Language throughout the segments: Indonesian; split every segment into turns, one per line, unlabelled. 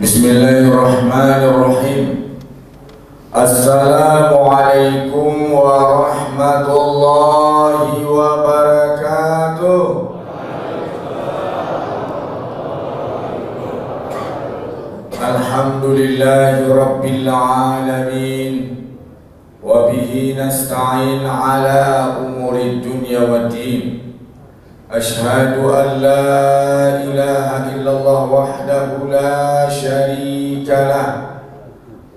Bismillahirrahmanirrahim. Assalamualaikum warahmatullahi wabarakatuh. Alhamdulillahi rabbil alamin. Wa bihi nasta'in ala umuri dunya waddin. Ashhadu an la ilaha illallah wahdahu la syarika lah.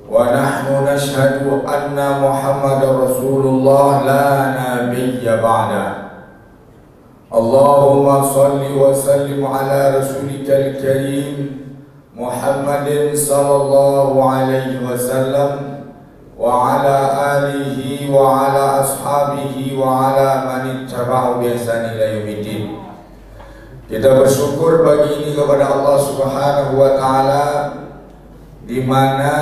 Wa nahnu nashhadu anna Muhammadar Rasulullah la nabiyya ba'da. Allahumma salli wa sallim ala rasulikal karim Muhammadin sallallahu alaihi wasallam wa ala alihi wa ala ashabihi wa ala man ittaba'u bi ihsan ila yaumiddin. Kita bersyukur pagi ini kepada Allah Subhanahu wa taala di mana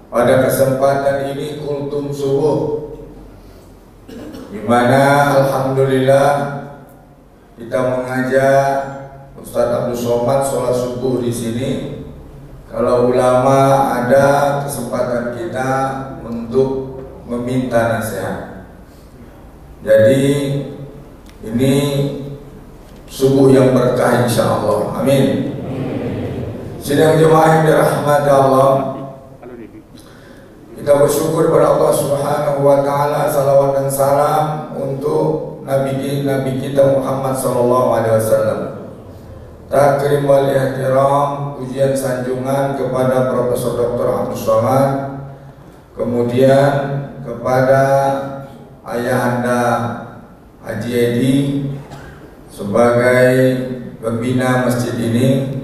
pada kesempatan ini kultum subuh, di mana alhamdulillah kita mengajak Ustaz Abdul Somad sholat subuh di sini. Kalau ulama ada kesempatan kita untuk meminta nasihat. Jadi ini subuh yang berkah insyaallah. Amin. Sidang jemaah yang dirahmati Allah, kita bersyukur kepada Allah Subhanahu wa taala, salawat dan salam untuk Nabi kita Muhammad sallallahu alaihi wasallam. Takrim wal ihtiram, pujian sanjungan kepada Profesor Dr. Abdul Somad, kemudian kepada ayahanda Haji Edi sebagai pembina masjid ini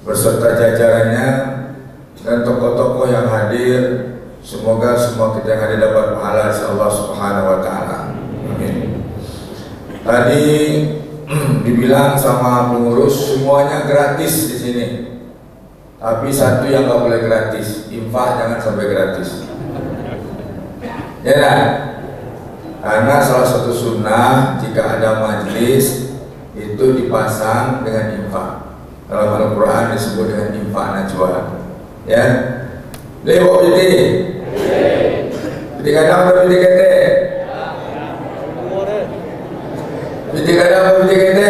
beserta jajarannya dan tokoh-tokoh yang hadir. Semoga semua kita yang hadir dapat pahala dari Allah Subhanahu wa taala. Amin. Tadi dibilang sama pengurus semuanya gratis di sini, tapi satu yang nggak boleh gratis, infak jangan sampai gratis, ya kan? Karena salah satu sunnah jika ada majlis itu dipasang dengan infak. Dalam Al-Quran disebut dengan infak najwa, ya. Lewat jadi, jadi kadang berbeda kete. Biti kada apa biti kete?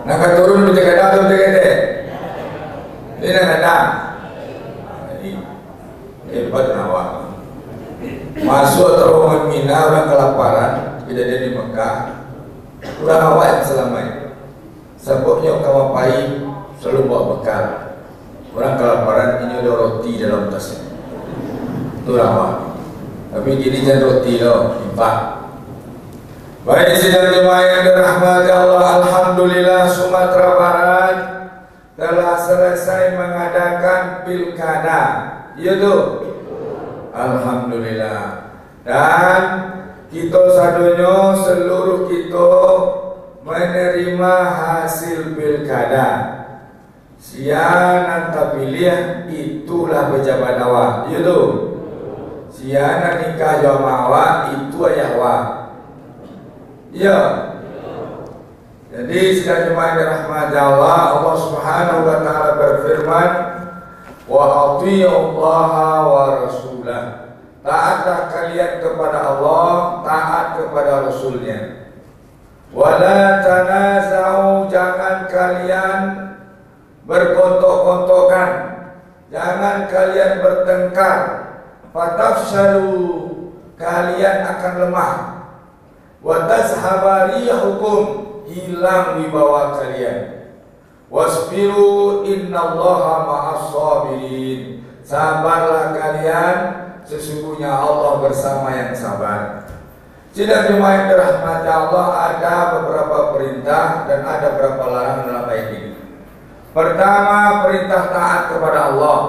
Nak turun biti kada atau biti kete? Ini nak datang. Ini hebat nawak. Masuk terowongan Mina orang kelaparan, kejadian di Mekah. Kurang awak yang selama ini. Sebabnya kawan pahit selalu bawa bekal. Orang kelaparan ini ada roti dalam tasnya. Itu awak. Tapi gini jangan roti loh, infak. Baik sidang jemaah yang dirahmati Allah, alhamdulillah Sumatera Barat telah selesai mengadakan pilkada. Iya tuh. Alhamdulillah. Dan kita sadonyo seluruh kita menerima hasil pilkada. Sianan tapilih itulah pejabat awak. Iya tuh. Sianan nikah jamaah awak itu ayah awak. Ya. Jadi sidang jemaah dirahmati Allah, Allah Subhanahu wa taala berfirman, "Wa athi'ullaha wa rasulah." Taatlah kalian kepada Allah, taat kepada Rasulnya. Wa la tanaza'u, jangan kalian berkontok-kontokan, jangan kalian bertengkar. Fatafshalu, kalian akan lemah. Wa tazhabari hukum, hilang wibawa kalian. Wasbiru innallaha ma'as sabirin, sabarlah kalian, sesungguhnya Allah bersama yang sabar. Sidang jemaah yang dirahmati Allah, ada beberapa perintah dan ada beberapa larangan dalam ayat ini. Pertama, perintah taat kepada Allah.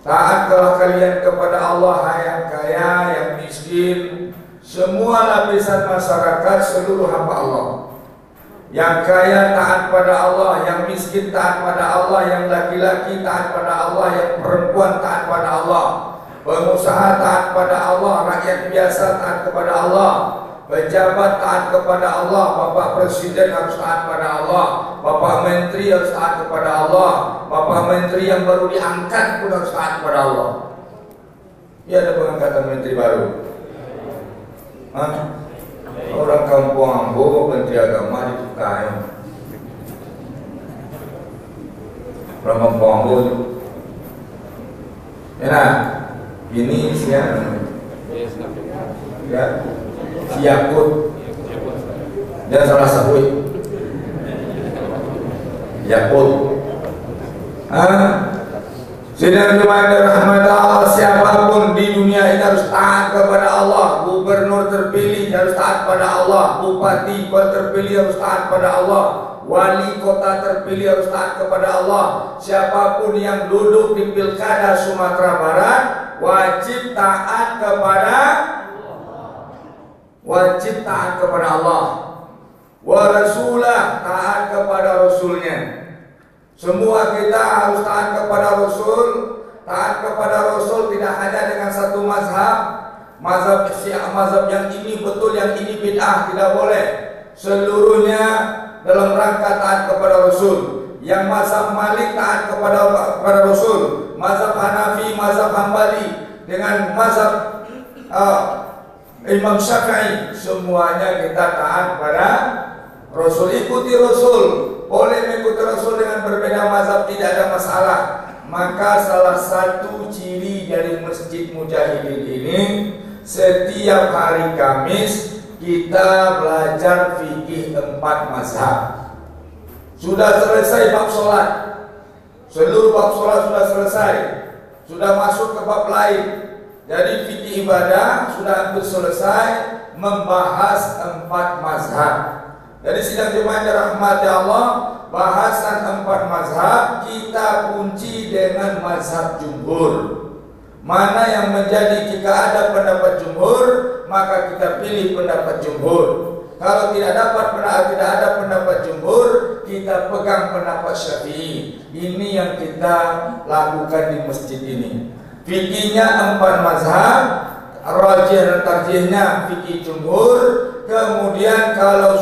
Taatlah kalian kepada Allah, hai yang kaya, yang miskin, semua lapisan masyarakat, seluruh hamba Allah. Yang kaya taat pada Allah, yang miskin taat pada Allah, yang laki-laki taat pada Allah, yang perempuan taat pada Allah, pengusaha taat pada Allah, rakyat biasa taat kepada Allah, pejabat taat kepada Allah, Bapak Presiden harus taat pada Allah, Bapak Menteri harus taat kepada Allah, Bapak Menteri yang baru diangkat pun harus taat kepada Allah. Ya, ada pengangkatan Menteri baru. Hah? Orang kampung Ambo, Menteri Agama ditukai. Orang kampung Ambo itu. Ya, ini siapa? Ya, Yakut. Dia salah satu. Yakut. Sidang jemaah rahmat Allah, siapapun di dunia ini harus taat kepada Allah. Gubernur terpilih harus taat pada Allah, bupati terpilih harus taat pada Allah, wali kota terpilih harus taat kepada Allah. Siapapun yang duduk di Pilkada Sumatera Barat wajib taat kepada Allah. Wa rasulah, taat kepada Rasulnya. Semua kita harus taat kepada Rasul. Taat kepada Rasul tidak hanya dengan satu mazhab. Mazhab Syiah, mazhab yang ini betul, yang ini bid'ah, tidak boleh. Seluruhnya dalam rangka taat kepada Rasul. Yang mazhab Malik taat kepada Rasul. Mazhab Hanafi, mazhab Hambali dengan mazhab Imam Syafi'i, semuanya kita taat pada Rasul. Ikuti Rasul. Boleh mengikuti Rasul dengan berbeda mazhab, tidak ada masalah. Maka salah satu ciri dari Masjid Mujahidin ini, setiap hari Kamis kita belajar fikih 4 mazhab. Sudah selesai bab sholat, seluruh bab sholat sudah selesai, sudah masuk ke bab lain. Jadi fikih ibadah sudah hampir selesai, membahas 4 mazhab. Jadi sidang jemaah rahmati Allah, bahasan 4 mazhab kita kunci dengan mazhab jumhur. Mana yang menjadi, jika ada pendapat jumhur, maka kita pilih pendapat jumhur. Kalau tidak ada pendapat jumhur, kita pegang pendapat Syafi'i. Ini yang kita lakukan di masjid ini. Fikihnya 4 mazhab, rajih dan tarjihnya fikih jumhur. Kemudian kalau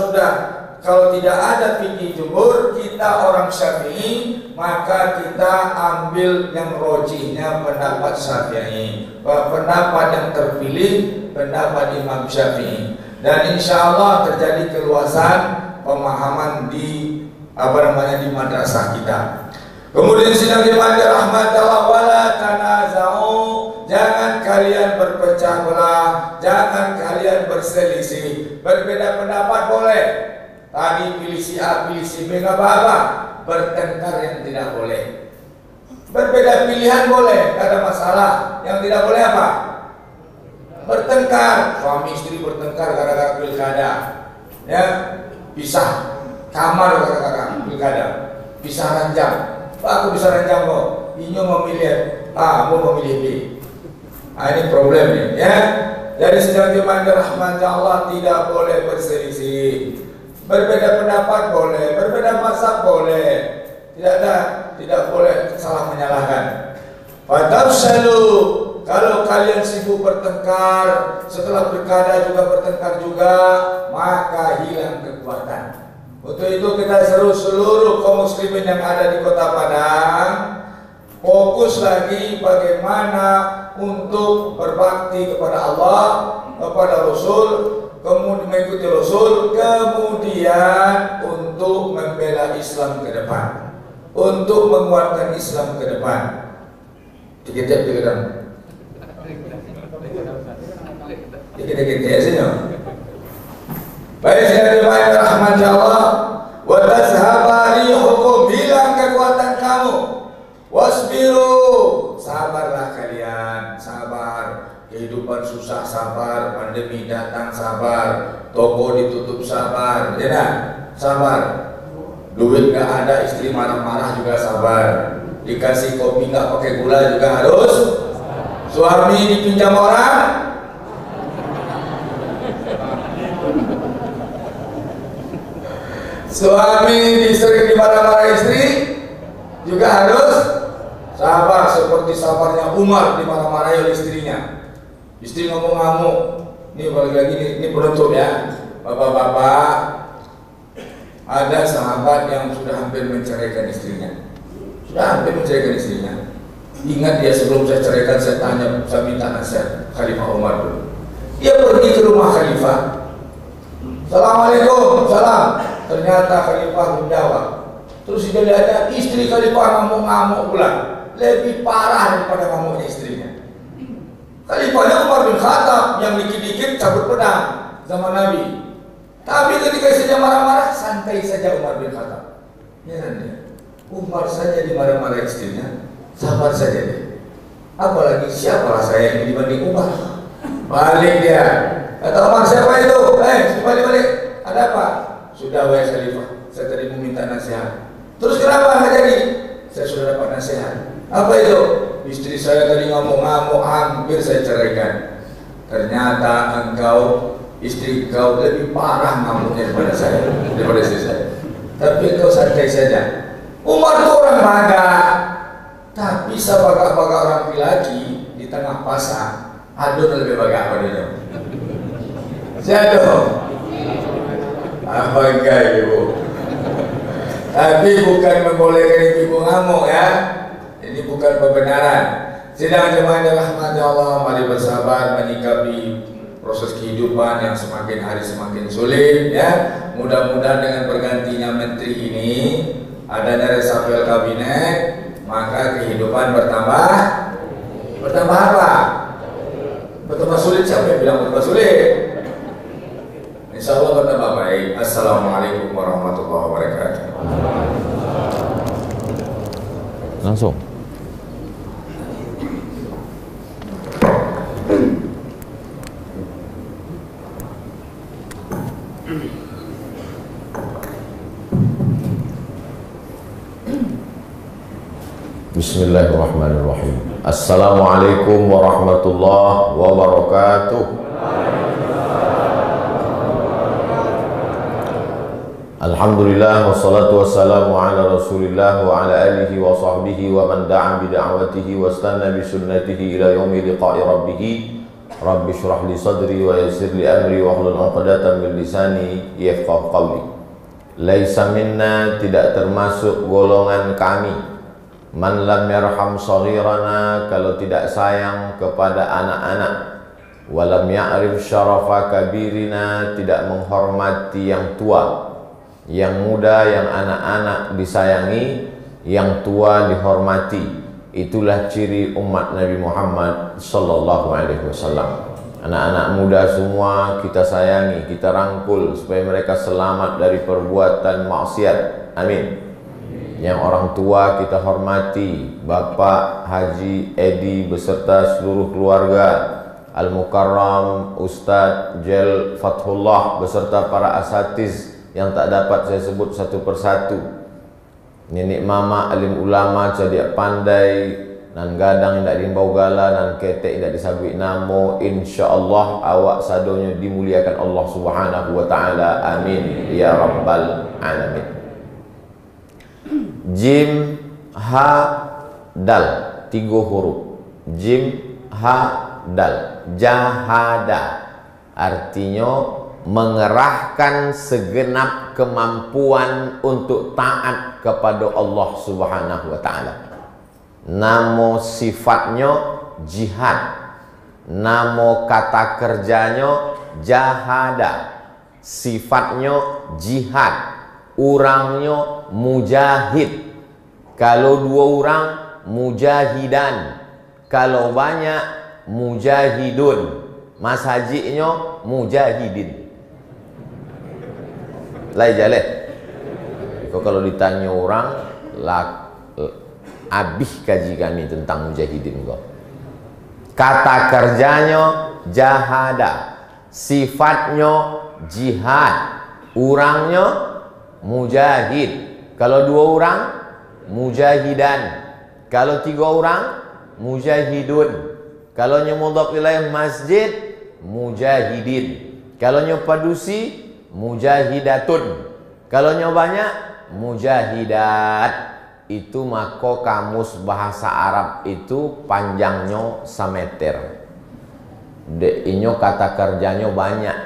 tidak ada fikih jumhur, kita orang Syafi'i, maka kita ambil yang rajihnya pendapat Syafi'i. Pendapat yang terpilih pendapat Imam Syafi'i. Dan insya Allah terjadi keluasan pemahaman di di madrasah kita. Kemudian sidang jemaah rahmatullah, wala tanaza'u, jangan kalian berpecah belah, jangan kalian berselisih. Berbeda pendapat boleh, tadi pilih si A, pilih si B, nggak apa-apa. Bertengkar yang tidak boleh. Berbeda pilihan boleh, nggak ada masalah. Yang tidak boleh apa? Bertengkar. Suami istri bertengkar gara-gara pilkada, ya, pisah kamar gara-gara pilkada, pisah ranjang. Aku bisa ranjang kok, Inyo memilih A, mau memilih B. Nah, ini problemnya, ya. Jadi sedang jemaah rahmat Allah, tidak boleh berselisih. Berbeda pendapat boleh, berbeda mazhab boleh. Tidak boleh salah menyalahkan. Fatafshalu, kalau kalian sibuk bertengkar, setelah pilkada juga bertengkar juga, maka hilang kekuatan. Untuk itu kita seru seluruh kaum muslimin yang ada di Kota Padang, fokus lagi bagaimana untuk berbakti kepada Allah, kepada Rasul, kemudian mengikuti Rasul, kemudian untuk membela Islam ke depan, untuk menguatkan Islam ke depan. Dikit-dikit saja. Baik, sekali lagi rahmat Allah, wa tazhaba rihukum, hilang kekuatan kamu. Wasbiru, sabarlah kalian, sabar. Kehidupan susah, sabar. Pandemi datang, sabar. Toko ditutup, sabar. Ya, sabar. Duit gak ada, istri marah-marah juga sabar. Dikasih kopi gak pakai gula juga harus. Suami dipinjam orang, suami sering dimarah-marah istri juga harus sabar, seperti sabarnya Umar dimarah-marahi oleh istrinya. Istri ngomong ngamuk. Ini balik lagi, ini penutup ya, bapak-bapak. ada sahabat yang sudah hampir menceraikan istrinya. Ingat dia sebelum saya ceraikan, saya minta nasihat Khalifah Umar dulu. Dia pergi ke rumah Khalifah. Assalamualaikum, salam. Ternyata Khalifah menjawab. Terus dia lihat istri Khalifah ngamuk-ngamuk pula, lebih parah daripada ngamuknya istrinya. Khalifahnya Umar bin Khattab yang dikit-dikit cabut pedang zaman Nabi. Tapi ketika istrinya marah-marah, santai saja Umar bin Khattab. Heran dia. Umar saja dimarah-marah istrinya, sabar saja dia. Apalagi siapalah saya yang dibanding Umar. Balik dia. Kata Umar, siapa itu? Balik. Ada apa? Sudah wahai Khalifah, saya tadi meminta nasihat. Terus kenapa nggak jadi? Saya sudah dapat nasihat. Apa itu? Istri saya tadi ngamuk-ngamuk, hampir saya ceraikan. Ternyata istri kau lebih parah ngamuknya daripada istri saya. Tapi kau santai saja. Umar itu orang bagak, tapi sebagak-bagak orang laki di tengah pasar, adun lebih bagak padanya. Siapa? Apa ibu? Tapi bukan membolehkan ibu ngamuk ya. Ini bukan kebenaran. Sidang jemaah yang rahmatnya Allah, mari bersabar menyikapi proses kehidupan yang semakin hari semakin sulit ya. Mudah-mudahan dengan bergantinya menteri ini, adanya reshuffle kabinet, maka kehidupan bertambah apa? Bertambah sulit. Siapa yang bilang bertambah sulit? Insya Allah bertambah baik. Assalamualaikum warahmatullahi wabarakatuh.
Langsung. Bismillahirrahmanirrahim. Assalamualaikum warahmatullahi wabarakatuh. Alhamdulillah wassalatu wassalamu ala Rasulillah wa ala alihi wa sahbihi wa man da'a bi da'watihi wa istanna bi sunnatihi ila yaumi liqa'i rabbih. Rabbi shrah li sadri wa yassir li amri wa hlul 'uqdatam min lisani yafqahu qawli. Laisa minna, tidak termasuk golongan kami, man lam yarham saghirana, kalau tidak sayang kepada anak-anak, walam ya'rif syarafa kabirina, tidak menghormati yang tua, yang muda, yang anak-anak disayangi, yang tua dihormati. Itulah ciri umat Nabi Muhammad sallallahu alaihi wasallam. Anak-anak muda semua kita sayangi, kita rangkul supaya mereka selamat dari perbuatan maksiat. Amin. Yang orang tua kita hormati, Bapak Haji Edi beserta seluruh keluarga, Al-Mukarram Ustadz Jel Fathullah beserta para asatiz yang tak dapat saya sebut satu persatu. Nenek mama alim ulama cerdik pandai, nan gadang indak dimbau gala, nan ketek indak disabui namo. InsyaAllah awak sadonya dimuliakan Allah subhanahu wa ta'ala. Amin ya rabbal alamin. Jim ha dal, 3 huruf. Jim ha dal, jahada, artinya mengerahkan segenap kemampuan untuk taat kepada Allah subhanahu wa ta'ala. Namo sifatnya jihad, namo kata kerjanya jahada, sifatnya jihad, orangnya mujahid. Kalau 2 orang mujahidan, kalau banyak mujahidun. Mas hajinya mujahidin. Lai jale. Kalau ditanya orang, abih kaji kami tentang mujahidin kok. Kata kerjanya jahada, sifatnya jihad, orangnya mujahid. Kalau 2 orang mujahidan, kalau 3 orang mujahidun. Kalau nyemodok wilayah masjid mujahidin, kalau nyopadusi mujahidatun, kalau banyak mujahidat. Itu maka kamus bahasa Arab itu panjangnya 1 meter. Inyo kata kerjanya banyak.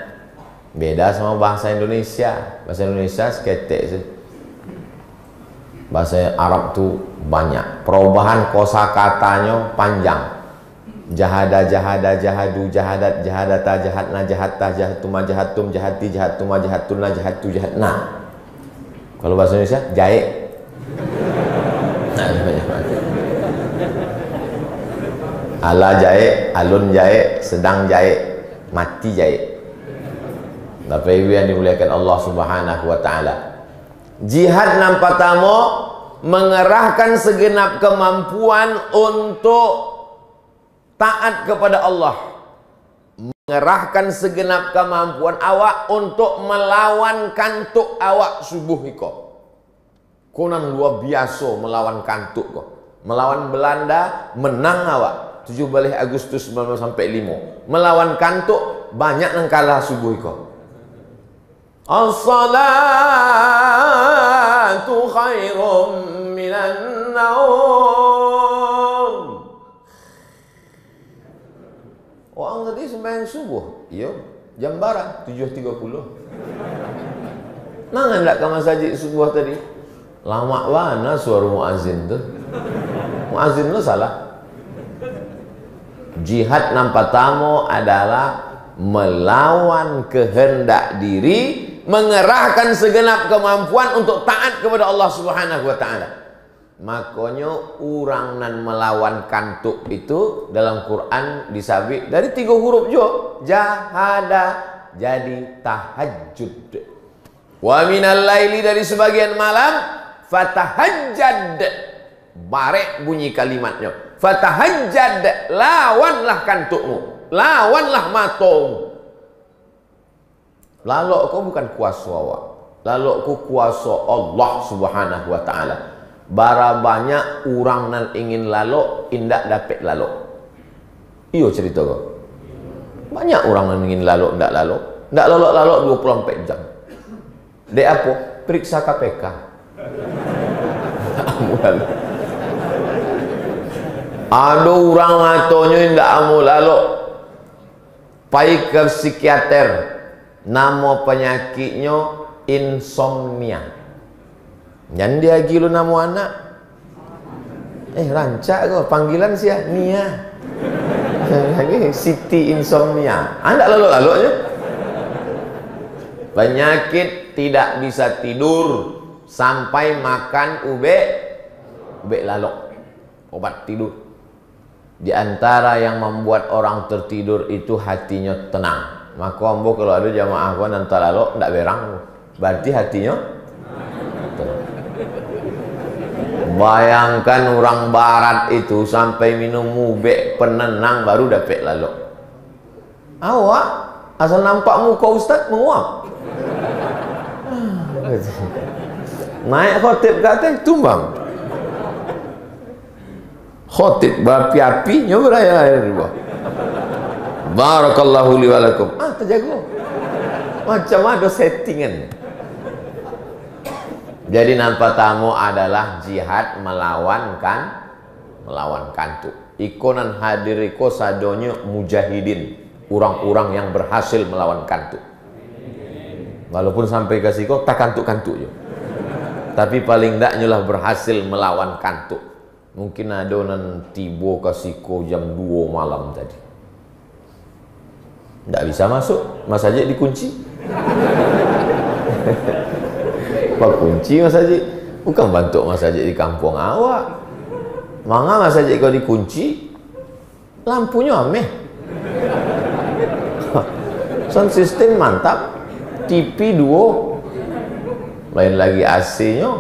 Beda sama bahasa Indonesia. Bahasa Indonesia seketek sih. Bahasa Arab tuh banyak. Perubahan kosakatanya panjang. Jahada, jahada, jahadu, jahadat, jahadata, jahatna, jahatta, jahatuma, jahatum, jahati, jahatuma, jahatuna, jahatu, jahatna. Kalau bahasa Indonesia, jahe. Ala jahe, alun jahe, sedang jahe, mati jahe. Bapak Ibu yang dimuliakan Allah Subhanahu wa taala. Jihad nampak tamu mengerahkan segenap kemampuan untuk taat kepada Allah, mengerahkan segenap kemampuan awak untuk melawan kantuk awak subuh iko. Konan luar biasa melawan kantuk ko. Melawan Belanda menang awak 17 Agustus 1945. Melawan kantuk banyak nang kalah subuh iko. As-salatu khairum minan naum. Orang tadi sembahyang subuh, iya, jam barang 7.30. Nangan tak ke masjid subuh tadi? Lama mana suara muazin tu? Muazin tu salah. Jihad nampak tamu adalah melawan kehendak diri, mengerahkan segenap kemampuan untuk taat kepada Allah Subhanahu wa taala. Makanya orang nan melawan kantuk itu dalam Quran disabit dari 3 huruf jo. Jahada jadi tahajud. Wa minal laili dari sebagian malam fatahajjad. Barek bunyi kalimatnya. Fatahajjad, lawanlah kantukmu, lawanlah matamu. Lalu kau bukan kuasa awak, lalu kau kuasa Allah Subhanahu wa taala. Bara banyak orang nan ingin lalu indak dapat lalu. Iyo cerita kau. Banyak orang yang ingin lalu ndak lalu 24 jam. Dek apa? Periksa KPK. Ada orang atonya ndak amu lalu. Pai ke psikiater. Nama penyakitnya insomnia. Yang dia gilu nama anak. Rancak kau panggilan sia Nia. Siti insomnia. Anda lalu-lalu aja. Penyakit tidak bisa tidur sampai makan ube lalok. Obat tidur. Di antara yang membuat orang tertidur itu hatinya tenang. Maka ambo kalau ada jamaah kau nanti lalok ndak berang. Berarti hatinya tenang. Bayangkan orang barat itu sampai minum ube penenang baru dapat lalu. Awak asal nampak muka ustaz menguap. Naik khotib kata tumbang. Khotib berapi-api nyoba ya riba. Barakallahu li wa lakum. Terjaga. Macam ada settingan. Jadi nampak tamu adalah jihad melawan kantuk. Ikonan hadir iko sadonya mujahidin, orang-orang yang berhasil melawan kantuk. Walaupun sampai ke siko tak kantuk-kantuk je. Tapi paling tak nyolah berhasil melawan kantuk. Mungkin ada nan tiba ke siko jam 2 malam tadi. Tak bisa masuk, masjid dikunci. Pak kunci masjid, bukan bantu masjid di kampung awak. Manga masjid kau dikunci, lampunya ameh. Sound system mantap, TV 2, lain lagi AC-nya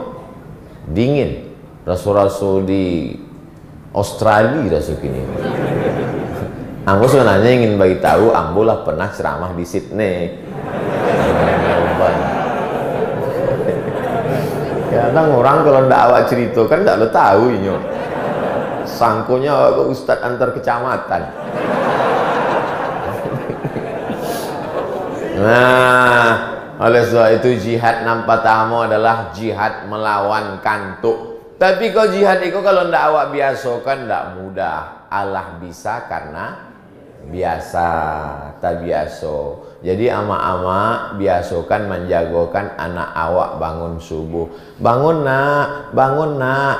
dingin. Rasul-rasul di Australia rasul kini. Ambo sebenarnya ingin bagi tahu, Ambo lah pernah ceramah di Sydney. Kadang orang kalau ndak awak cerita kan ndak lo tahu ini. Sangkonya awak ustad antar kecamatan. Nah, oleh sebab itu jihad nampak tamu adalah jihad melawan kantuk. Tapi kalau jihad itu kalau ndak awak biasa kan ndak mudah. Allah bisa karena biasa, tak biasa. Jadi ama-ama biasakan menjagokan anak awak bangun subuh. Bangun nak, bangun nak.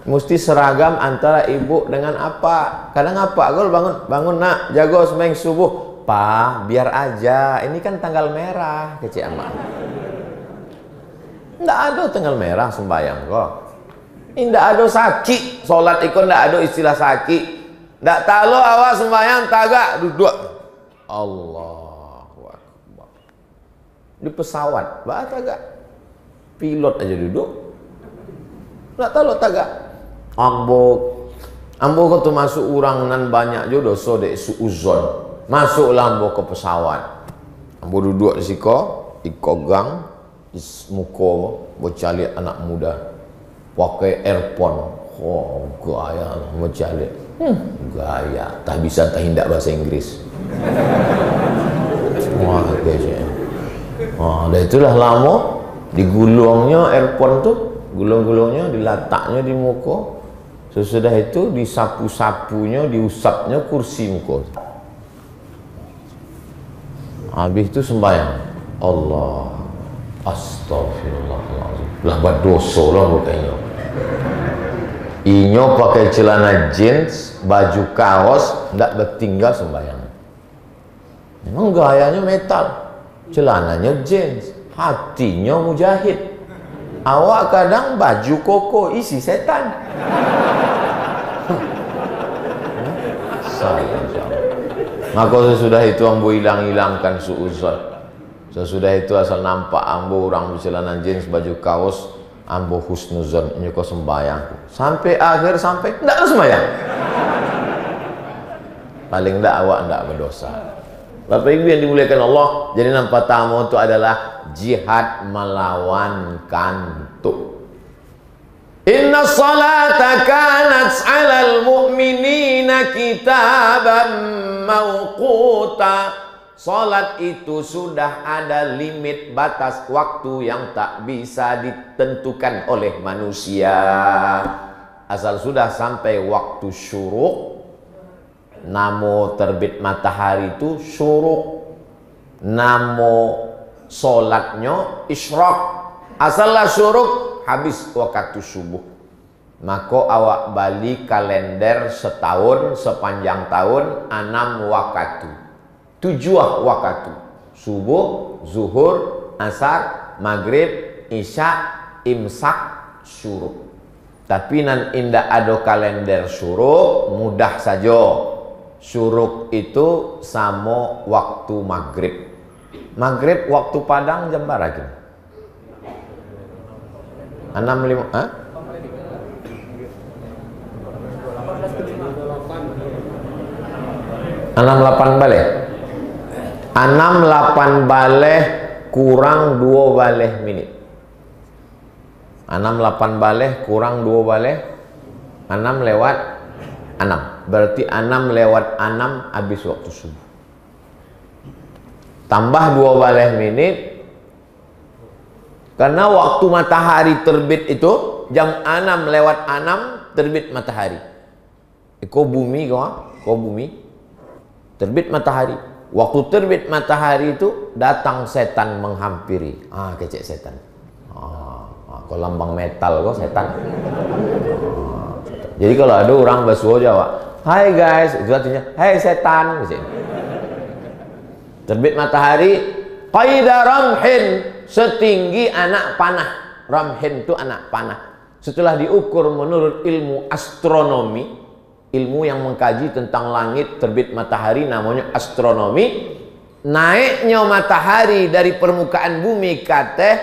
Mesti seragam antara ibu dengan apa. Kadang apa? Gol bangun, bangun nak, jago sembahyang subuh. Pa, biar aja. Ini kan tanggal merah, kecil ama. Nggak ada tanggal merah sembahyang kok. Nggak ada sakit. Sholat ikut nggak ada istilah sakit. Nggak tahu awak sembahyang tagak duduk. Allah. Di pesawat, bahasa agak pilot aja duduk, nggak tahu tagak. Ambo kau masuk orang nan banyak jodoh so dek suuzon, masuklah ambo ke pesawat. Ambo duduk di siko, gang, muko, bocali anak muda, pakai earphone, oh gaya, bocali, gaya, tak bisa tak hindak bahasa Inggris. Wah, kayaknya. Oh, dan itulah lama digulungnya earphone tuh, gulung-gulungnya diletaknya di muka. Sesudah itu disapu-sapunya, diusapnya kursi muka. Habis itu sembahyang. Allah, astagfirullahaladzim. Lah berdosa lah bukannya. Inyo pakai celana jeans, baju kaos, ndak bertinggal sembahyang. Memang gayanya metal. Celananya jeans, hatinya mujahid. Awak kadang baju koko isi setan. Maka sesudah itu ambo hilangkan suuzon. Sesudah itu asal nampak ambo orang bercelana jeans, baju kaos, ambo husnuzon nyuko sembahyang. Sampai akhir sampai ndak sembahyang. Paling ndak awak ndak berdosa. Bapak Ibu yang dimuliakan Allah, jadi nampak tamu itu adalah jihad melawan kantuk. Inna salata kanat 'alal mu'minina kitaban mauquta. Salat itu sudah ada limit batas waktu yang tak bisa ditentukan oleh manusia. Asal sudah sampai waktu syuruk, namo terbit matahari itu syuruk, namo solatnya isyraq. Asallah syuruk, habis waktu subuh. Maka awak balik kalender setahun, sepanjang tahun 6 waktu, 7 waktu: subuh, zuhur, asar, maghrib, isya, imsak, syuruk. Tapi nan indah ada kalender syuruk, mudah saja. Syuruk itu sama waktu maghrib. Maghrib waktu Padang jam berapa? 65, ha? 68 balik. 68 balik kurang 2 balik menit. 68 balik kurang 2 balik, 6 lewat 6. Berarti 6 lewat 6 habis waktu subuh. Tambah 2 balik menit. Karena waktu matahari terbit itu jam 6 lewat 6 terbit matahari. Kau bumi kau bumi terbit matahari. Waktu terbit matahari itu datang setan menghampiri. Kecek setan. Kau lambang metal kau setan. Jadi kalau ada orang basuh Jawa, hai guys, itu artinya hai setan. Terbit matahari qaida ramhin, setinggi anak panah. Ramhin itu anak panah. Setelah diukur menurut ilmu astronomi, ilmu yang mengkaji tentang langit terbit matahari namanya astronomi, naiknya matahari dari permukaan bumi kata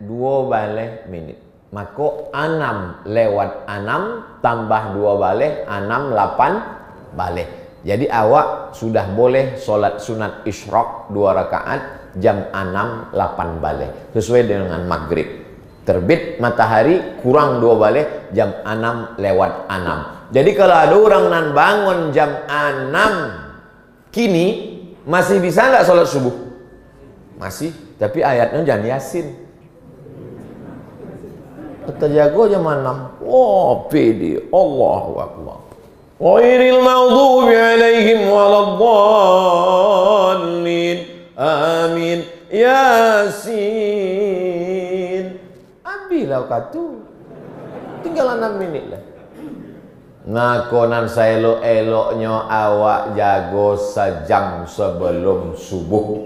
2 balik menit. Maka 6 lewat 6 tambah 2 balik 6 8 balik. Jadi awak sudah boleh solat sunat isyraq 2 rakaat jam 6 8 balik sesuai dengan maghrib. Terbit matahari kurang 2 balik jam 6 lewat 6. Jadi kalau ada orang nan bangun jam 6 kini masih bisa nggak sholat subuh? Masih, tapi ayatnya jangan Yasin. Terjago jam 6. Oh, pede. Allahu Akbar. Ghairil maghdubi alaihim waladdallin. lah katu. Tinggal 6 menit lah. Ngakonan saya eloknya awak jago sejam sebelum subuh.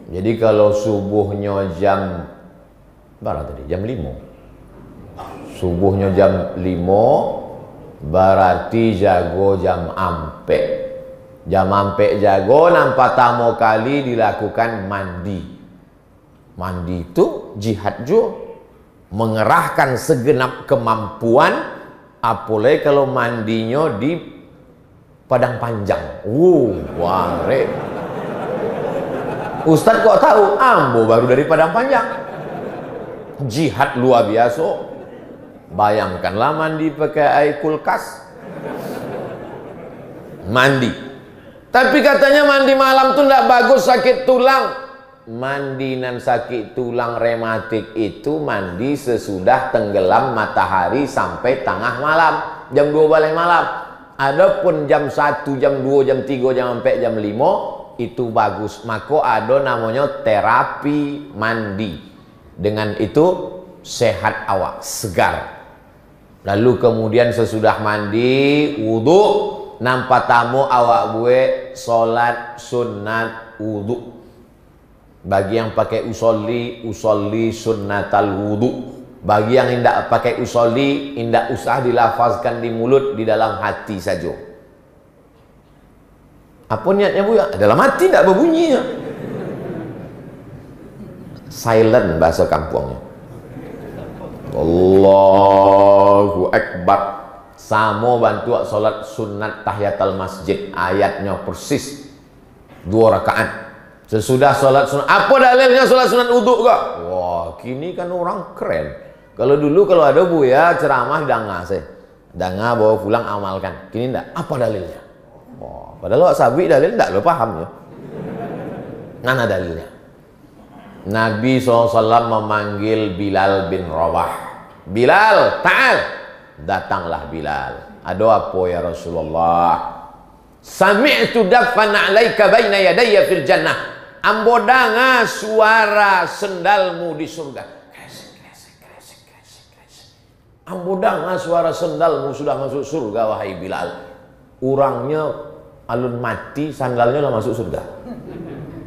Jadi kalau subuhnya jam berapa tadi? Jam 5. Subuhnya jam 5 berarti jago jam ampe. Jam ampe jago nampak tamu kali dilakukan mandi. Mandi itu jihad juga. Mengerahkan segenap kemampuan, apalagi kalau mandinya di padang panjang. Ware. Ustadz kok tahu? Ambo baru dari padang panjang. Jihad luar biasa. Bayangkanlah mandi pakai air kulkas. Mandi. Tapi katanya mandi malam tuh tidak bagus, sakit tulang. Mandi dan sakit tulang rematik itu mandi sesudah tenggelam matahari sampai tengah malam, jam 2 balik malam. Adapun jam 1, jam 2, jam 3, jam 4, jam 5 itu bagus. Maka ada namanya terapi mandi. Dengan itu sehat awak, segar. Lalu kemudian sesudah mandi, wudu, nampak tamu awak gue salat sunat wudu. Bagi yang pakai usolli sunnatal wudu. Bagi yang tidak pakai usolli, tidak usah dilafazkan di mulut, di dalam hati saja. Apa niatnya bu ya? Dalam hati tidak berbunyi ya. Silent bahasa kampungnya. Allahu Akbar. Sama bantu solat sunat tahiyatul masjid. Ayatnya persis 2 rakaat. Sesudah sholat sunat, apa dalilnya sholat sunat uduk kok? Wah, kini kan orang keren. Kalau dulu kalau ada buya ceramah danga saya, danga bawa pulang amalkan. Kini enggak. Apa dalilnya? Wah, padahal sabi dalil enggak lo paham ya. Mana dalilnya? Nabi SAW memanggil Bilal bin Rabah. Bilal, ta'al. Datanglah Bilal. Ada apa ya Rasulullah? Sami'tu daffan 'alaika baina yadayya fil jannah. Ambo danga suara sendalmu di surga. Kresek, kresek, kresek, kresek, kresek. Ambo danga suara sendalmu sudah masuk surga wahai Bilal. Urangnya alun mati, sandalnya lah masuk surga.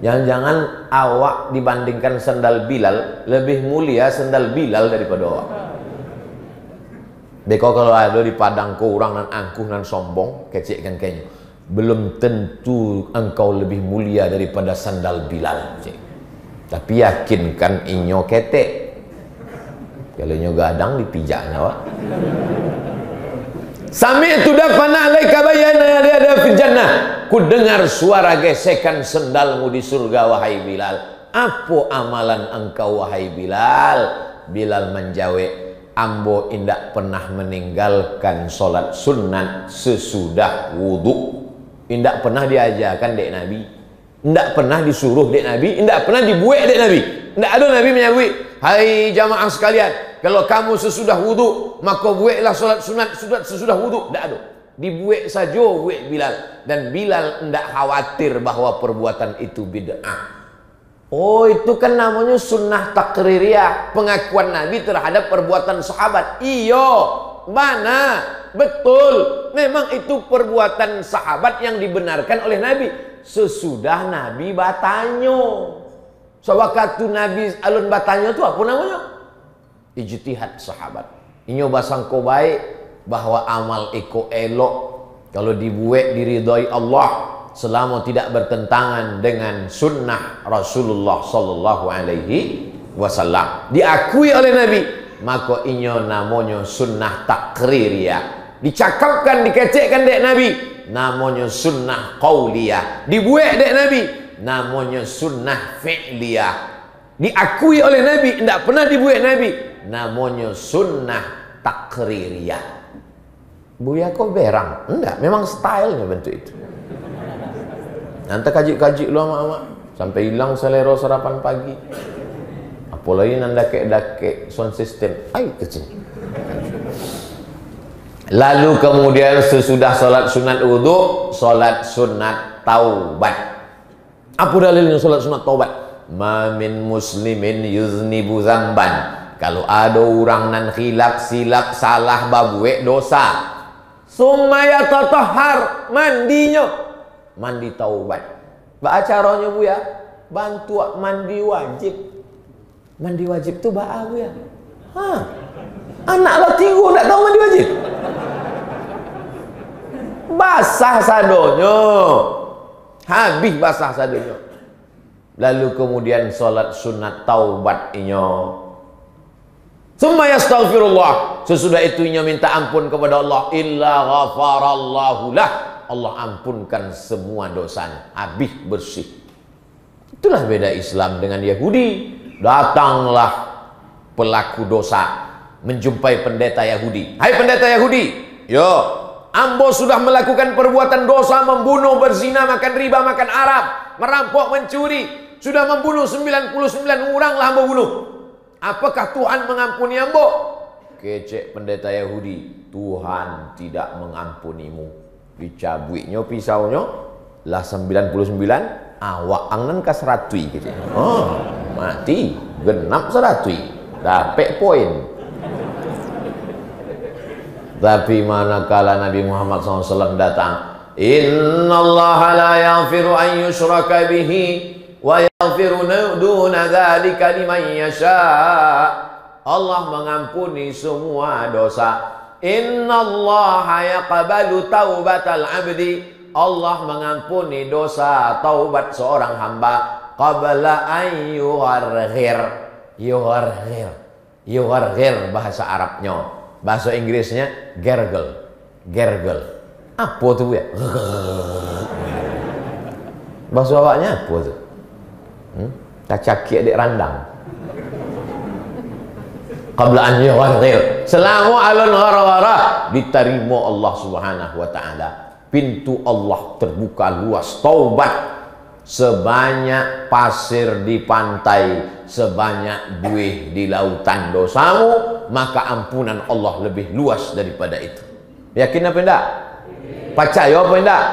Jangan-jangan awak dibandingkan sandal Bilal lebih mulia sandal Bilal daripada awak. Beko kalau ada di padang ko urang nan angkuh nan sombong, kecek kan kayaknya. Belum tentu engkau lebih mulia daripada sandal Bilal. Tapi yakinkan inyo ketek. Kalau inyo gadang dipijak nyawa. Sami'tu dafana 'alaika bayana ada fil jannah. Ku dengar suara gesekan sendalmu di surga wahai Bilal. Apa amalan engkau wahai Bilal? Bilal menjawab, ambo indak pernah meninggalkan solat sunat sesudah wudu. Tidak pernah diajarkan dek Nabi, tidak pernah disuruh dek Nabi, tidak pernah dibuat dek Nabi. Tidak ada Nabi menyabui, hai jamaah sekalian, kalau kamu sesudah wudu maka buatlah solat sunat sesudah wudu. Tidak ada, dibuat saja buat Bilal. Dan Bilal tidak khawatir bahwa perbuatan itu bid'ah. Oh, itu kan namanya sunnah takririyah, pengakuan Nabi terhadap perbuatan sahabat. Iyo, mana? Betul, memang itu perbuatan sahabat yang dibenarkan oleh Nabi sesudah Nabi batanyo. Sewaktu Nabi alun batanyo itu apa namanya? Ijtihad sahabat. Inyo basangko baik bahwa amal eko elok kalau dibuat diridhoi Allah selama tidak bertentangan dengan sunnah Rasulullah sallallahu alaihi wasallam, diakui oleh Nabi, maka inyo namanya sunnah takririyah. Dicakapkan, dikecekkan dek Nabi, namanya sunnah qauliyah. Dibuat dek Nabi, namanya sunnah fi'liyah. Diakui oleh Nabi, tidak pernah dibuat Nabi, namanya sunnah takririyah. Buya kok berang? Enggak, memang stylenya bentuk itu. Nanti kaji-kaji lu sama sampai hilang selera sarapan pagi. Apalagi nanda dake sound system, ay kecil. Lalu kemudian sesudah sholat sunat wudu, sholat sunat taubat. Apa dalilnya sholat sunat taubat? Ma min muslimin yuznibu zamban Kalau ada orang nan khilaf silap salah babuek dosa, sumaya tatahhar, mandinya, mandi taubat. Ba caranya Bu ya, bantu mandi wajib. Mandi wajib tuh ba Bu ya. Anak lah tiga tak tahu mandi wajib. Basah sadonyo, habis basah sadonyo. Lalu kemudian sholat sunat taubat inyo. Summa yastaghfirullah, sesudah itu inyo minta ampun kepada Allah, illa ghafarallahu lah, Allah ampunkan semua dosanya, habis bersih. Itulah beda Islam dengan Yahudi. Datanglah pelaku dosa menjumpai pendeta Yahudi. Hai pendeta Yahudi, yo, ambo sudah melakukan perbuatan dosa, membunuh, berzina, makan riba, makan Arab, merampok, mencuri, sudah membunuh 99 orang lah ambo bunuh. Apakah Tuhan mengampuni ambo? Kecek pendeta Yahudi, Tuhan tidak mengampunimu. Dicabutnya pisaunya lah 99, awak angen ke 100 kecek. Oh, mati, genap 100, dapat poin. Tapi manakala Nabi Muhammad SAW datang, innallaha la yaghfiru an yushraka bihi wa yaghfiru duna dzalika liman yasha. Allah mengampuni semua dosa. Innallaha yaqbalu taubatal abdi. Allah mengampuni dosa taubat seorang hamba qabla an yugharghir. Yugharghir bahasa Arabnya. Bahasa Inggrisnya gargle. Apa tuh ya? Bahasa awaknya apa tuh? Kacaki adik randang. Qabla an yugharghir, selama alun ghara diterima Allah Subhanahu wa taala. Pintu Allah terbuka luas taubat, sebanyak pasir di pantai, sebanyak buih di lautan dosamu, maka ampunan Allah lebih luas daripada itu. Yakin apa enggak? Percaya apa enggak?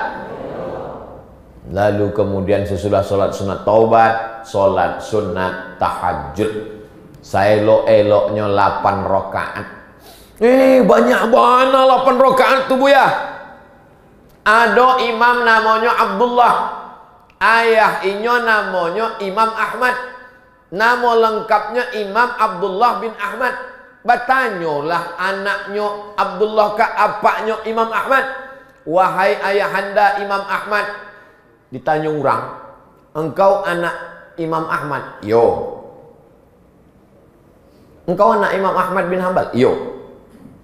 Lalu kemudian sesudah sholat sunat taubat, sholat sunat tahajud, saya elok-eloknya 8 rakaat. Banyak banget 8 rakaat tuh Bu ya. Ada imam namanya Abdullah, ayah inyo namanya Imam Ahmad, nama lengkapnya Imam Abdullah bin Ahmad. Bertanyalah anaknya Abdullah ke apaknya Imam Ahmad, wahai ayahanda Imam Ahmad. Ditanya orang, engkau anak Imam Ahmad? Yo. Engkau anak Imam Ahmad bin Hanbal? Yo.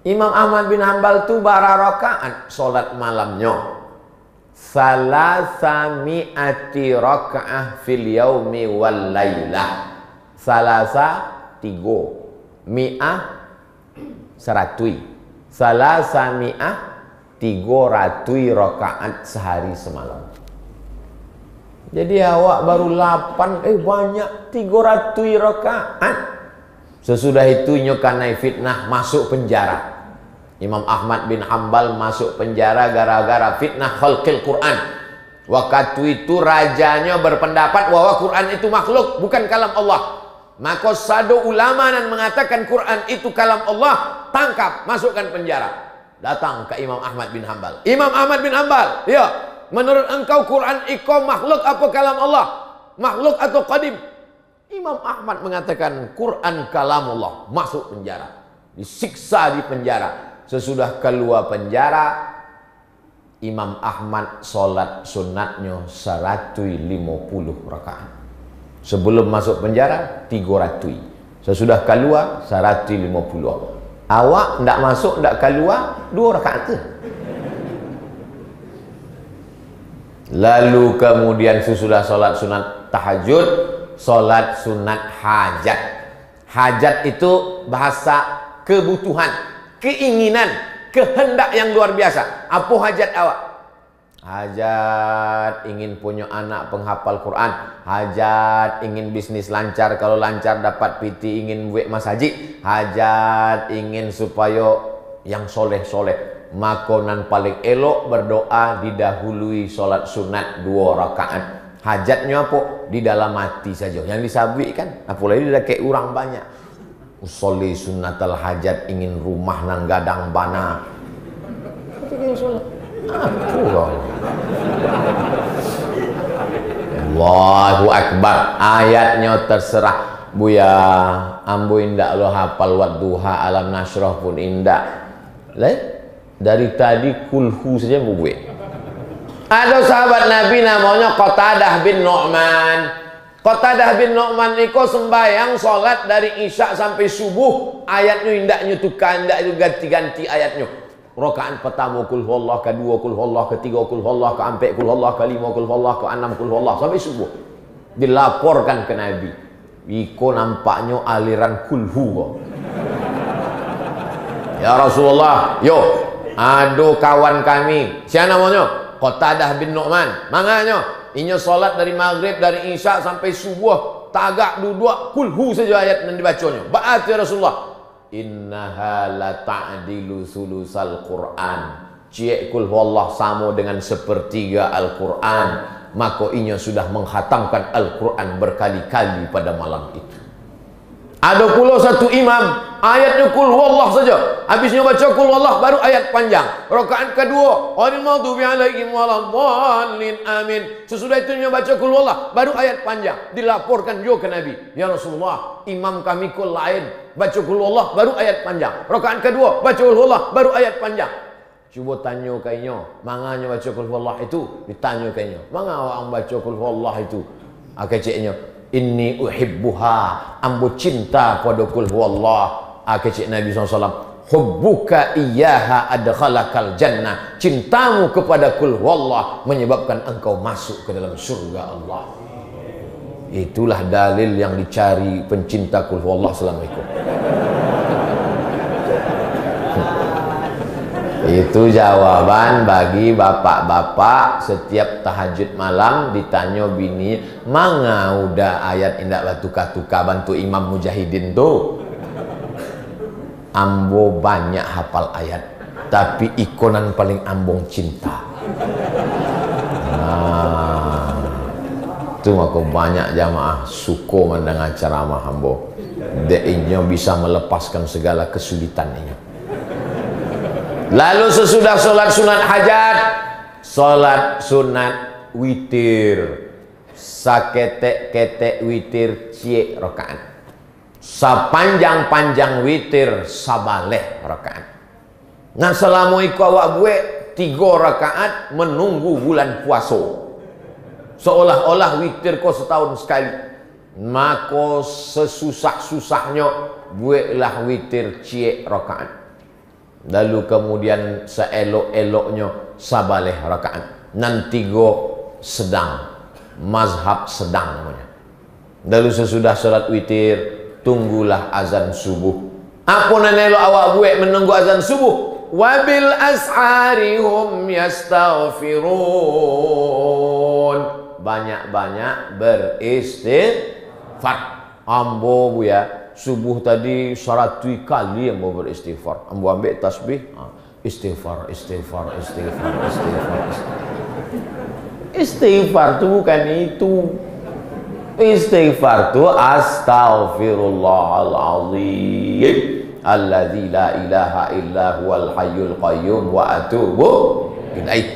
Imam Ahmad bin Hanbal tu bara rakaat solat malamnya. Salasami'ati rakaah fil yaumi wal lailah. Salasa 3, mi'ah 100. Salasami'ah 300 rakaat sehari semalam. Jadi awak baru 8, banyak 300 rakaat. Sesudah itu nyokanai fitnah, masuk penjara. Imam Ahmad bin Hanbal masuk penjara gara-gara fitnah khalqil Quran. Waktu itu rajanya berpendapat bahwa Quran itu makhluk, bukan kalam Allah. Maka sado ulama dan mengatakan Quran itu kalam Allah, tangkap, masukkan penjara. Datang ke Imam Ahmad bin Hanbal. Imam Ahmad bin Hanbal, ya, menurut engkau Quran itu makhluk apa kalam Allah? Makhluk atau qadim? Imam Ahmad mengatakan Quran kalamullah, masuk penjara, disiksa di penjara. Sesudah keluar penjara, Imam Ahmad sholat sunatnya 150 rakaat. Sebelum masuk penjara 300, sesudah keluar 150. Awak tidak masuk, tidak keluar 2 rakaat tu. Lalu kemudian sesudah sholat sunat tahajud, sholat sunat hajat. Hajat itu bahasa kebutuhan, keinginan, kehendak yang luar biasa. Apa hajat awak? Hajat ingin punya anak penghafal Quran. Hajat ingin bisnis lancar, kalau lancar dapat PT, ingin buat mas haji. Hajat ingin supaya yang soleh-soleh. Makonan paling elok berdoa didahului sholat sunat 2 rakaat. Hajatnya apa? Di dalam hati saja. Yang disabik kan, apalagi dia kayak orang banyak. usolli sunnatal hajat, ingin rumah nang gadang bana. Allahu Akbar. Ayatnya terserah Buya, ambo indak lo hafal wadduha, alam nasroh pun indak. Dari tadi kulhu saja buwe. Ada sahabat Nabi namanya Qatadah bin Nu'man. Qatadah bin Nu'man niko sembayang sholat dari isya sampai subuh, ayatnya indaknya tukar, indak itu ganti-ganti ayatnya. Rakaat pertama kul huwallah, kedua kul huwallah, ketiga kul huwallah, keempat kul huwallah, kelima kul huwallah, keenam kul huwallah sampai subuh. Dilaporkan ke Nabi. Iko nampaknya aliran kulhu. Ya Rasulullah, yo, aduh kawan kami, siapa namanya? Qatadah bin Nu'man. Manganya inya salat dari maghrib, dari isya sampai subuh, tagak duduk kulhu saja ayat yang dibacanya. Ba'at ya Rasulullah, innaha la ta'dilu sulusal Qur'an. Cie kul huwallah sama dengan sepertiga Al-Qur'an. Maka inya sudah menghatamkan Al-Quran berkali-kali pada malam itu. Ada pula satu imam, ayatnya kul huwallah saja, habisnya baca kul huwallah baru ayat panjang. Rakaat kedua, ghairil maghdubi alaihim waladdallin, amin. Sesudah itu nya baca kul huwallah baru ayat panjang. Dilaporkan juga ke Nabi, ya Rasulullah, imam kami kul lain, baca kul huwallah baru ayat panjang. Rakaat kedua baca kul huwallah baru ayat panjang. Cuba tanya kayaknya, manganya baca kul huwallah itu? Ditanya kayaknya, manga orang baca kul huwallah itu? Akeceknya, inni uhibbuha, ambo cinta pada kul huwallah. Akecek Nabi SAW, hubbuka iyyaha adkhalakal jannah. Cintamu kepada kul huwallah menyebabkan engkau masuk ke dalam surga Allah. Itulah dalil yang dicari pencinta kul huwallah. Assalamualaikum. Itu jawaban bagi bapak-bapak setiap tahajud malam ditanya bini, manga udah ayat indak batuka-tuka bantu imam mujahidin tuh. Ambo banyak hafal ayat, tapi ikonan paling ambong cinta. Nah, itu aku banyak jamaah suko mendengar ceramah ambo. Dia bisa melepaskan segala kesulitan ini. Lalu sesudah sholat sunat hajat, sholat sunat witir, saketek-ketek witir cie rakaat, sapanjang-panjang witir sabaleh rakaat. Nah selama iku awak gue 3 rakaat menunggu bulan puasa, seolah-olah witir kau setahun sekali. Maka sesusah-susahnya gue lah witir cie rakaat. Lalu kemudian seelok-eloknya sabaleh rakaat. Nanti go sedang, mazhab sedang namanya. Lalu sesudah sholat witir, tunggulah azan subuh. Apa nanelo awak buat menunggu azan subuh? Wabil asharihum yastaghfirun. Banyak-banyak beristighfar. Ambo bu ya, subuh tadi 100 kali ambo beristighfar. Ambo ambil tasbih, istighfar, istighfar, istighfar, istighfar. Istighfar itu bukan itu. Istighfar itu astaghfirullahaladzim alladzi la ilaha illa huwal hayyul qayyum wa atubu ilaih.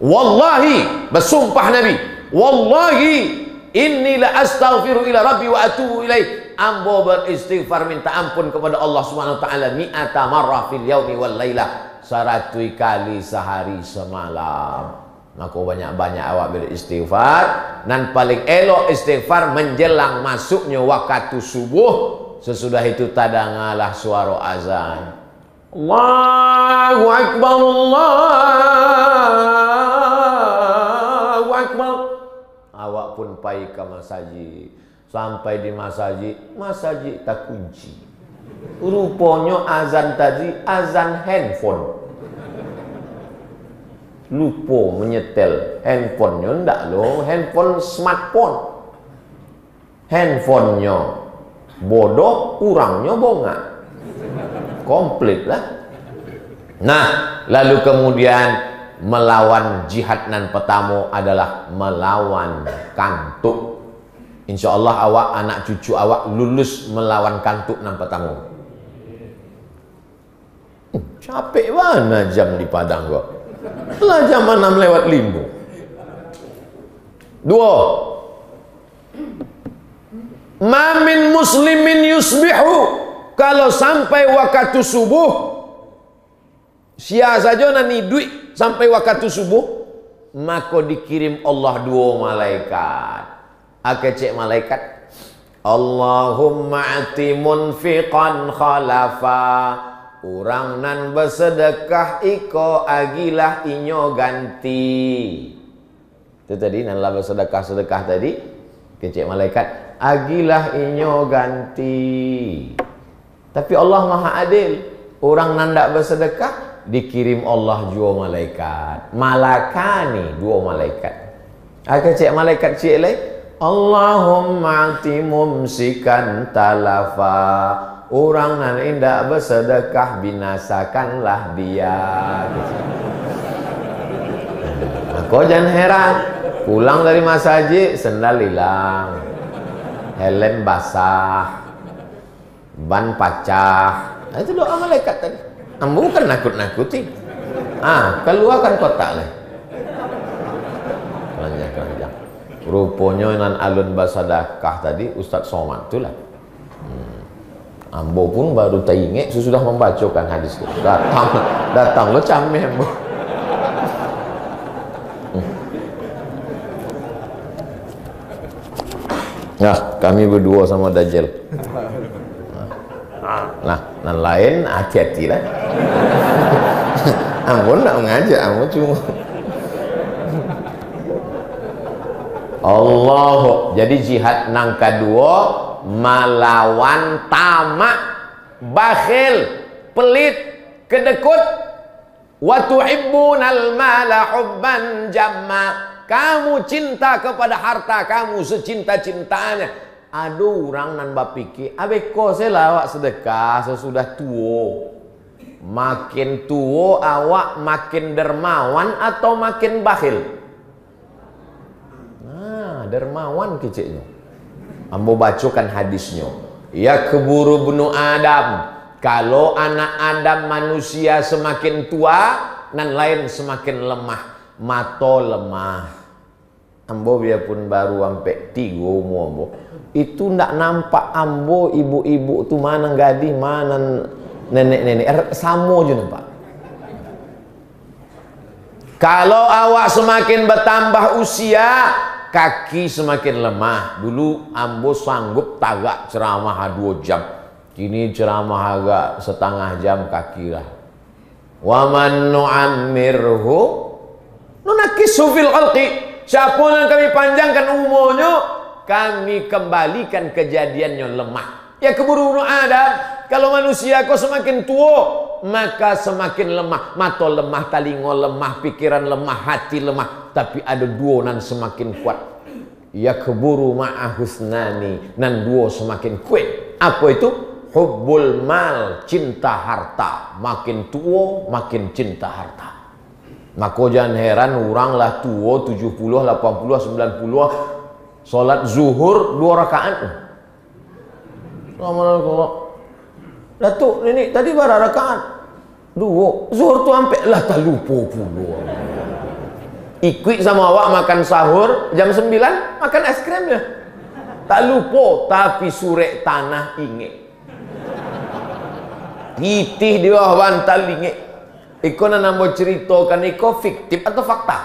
Wallahi, bersumpah Nabi, wallahi inni la astaghfiru ila rabbi wa atubu ilaih. Ambo beristighfar minta ampun kepada Allah Subhanahu wa taala mi'ata marrah fil yaumi wal lailah, 100 kali sehari semalam. Maka banyak-banyak awak beristighfar, dan paling elok istighfar menjelang masuknya waktu subuh. Sesudah itu tadangalah suara azan. Allahu akbar, Allahu akbar. Awak pun pai ke masjid. Sampai di masjid tak kunci. Rupanya azan tadi azan handphone. Lupa menyetel handphonenya, ndak lo, handphone smartphone. Handphonenya bodoh, kurangnya bongak. Komplit lah. Nah, lalu kemudian melawan jihad nan pertama adalah melawan kantuk. Insya Allah awak, anak cucu awak lulus melawan kantuk nampak tanggung. Capek mana jam di Padang kok. Lah jam 6:05. 2. Mamin muslimin yusbihu, kalau sampai waktu subuh, sia saja nani duit sampai waktu subuh, maka dikirim Allah 2 malaikat. Cek malaikat, Allahumma ati munfiqan khalafa, orang nan bersedekah iko agilah inyo ganti. Itu tadi nan lah bersedekah tadi, cek malaikat, agilah inyo ganti. Tapi Allah Maha Adil, orang nan ndak bersedekah dikirim Allah 2 malaikat. Malakani 2 malaikat. Cek malaikat cek lain, Allahumma ati mumsikan talafa, orang nan indak bersedekah binasakanlah dia. Kau jangan heran, pulang dari masjid sendal hilang, helm basah, ban pecah. Itu doa malaikat tadi. Ambo bukan nakut-nakuti. Keluarkan kotak lah. Keranjang. Rupanya nan alun basadakah tadi Ustaz Somad itulah. Ambo pun baru teringat sudah membacakan hadis itu. Datang lo cameh ambo. Nah, kami berdua sama Dajjal. Nah, nan lain hati-hati lah. Ambo nak mengajak, ambo cuma Allah. Jadi jihad nang kedua melawan tamak, bakhil, pelit, kedekut. Wa tuhibbunal mala hubban jamma, kamu cinta kepada harta kamu secinta-cintanya. Aduh, orang nan bapiki abeko saya awak sedekah sesudah tua. Makin tua awak makin dermawan atau makin bakhil? Dermawan keciknya. Ambo bacakan hadisnya. Ya keburu bunuh Adam. Kalau anak Adam manusia semakin tua, nan lain semakin lemah. Mato lemah. Ambo biarpun baru sampai 3 umur ambo, itu ndak nampak ambo ibu-ibu tu mana gadis mana nenek-nenek sama je nampak. Kalau awak semakin bertambah usia, kaki semakin lemah. Dulu ambo sanggup tagak ceramah 2 jam. Kini ceramah agak setengah jam kaki lah. Wa man nu'ammirhu nunakkisu fil khalqi. Siapa yang kami panjangkan umurnya, kami kembalikan kejadiannya lemah. Ya keburu Adam. Kalau manusia kau semakin tua, maka semakin lemah. Mata lemah, talingo lemah, pikiran lemah, hati lemah. Tapi ada 2 nan semakin kuat. Ya keburu ma'ahusnani, nan 2 semakin kuat. Apa itu? Hubbul mal, cinta harta. Makin tua makin cinta harta. Maka jangan heran orang lah tua 70, 80, 90 solat zuhur 2 rakaat. Assalamualaikum. Datuk ini tadi berapa rakaat? 2. Zuhur tu sampai lah tak lupa puluh. Ikut sama awak makan sahur jam 9 makan es krim ya. Tak lupa, tapi surek tanah ingat. Itih di bawah bantal ingat. Iko nak nambah ceritakan iko fiktif atau fakta?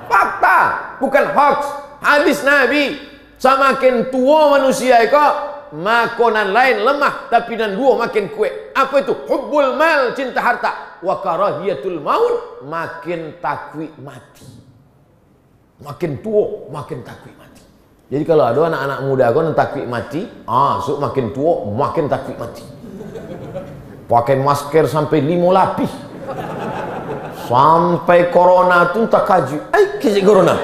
Fakta, bukan hoax. Hadis Nabi, semakin tua manusia iko, makonan lain lemah, tapi nan 2 makin kuat. Apa itu? Hubbul mal, cinta harta. Wa karahiyatul maut, makin takwi mati. Makin tua, makin takwi mati. Jadi kalau ada anak-anak muda kau yang takwi mati, so makin tua, makin takwi mati. Pakai masker sampai 5 lapis. Sampai corona tu tak kaji. Kecik corona.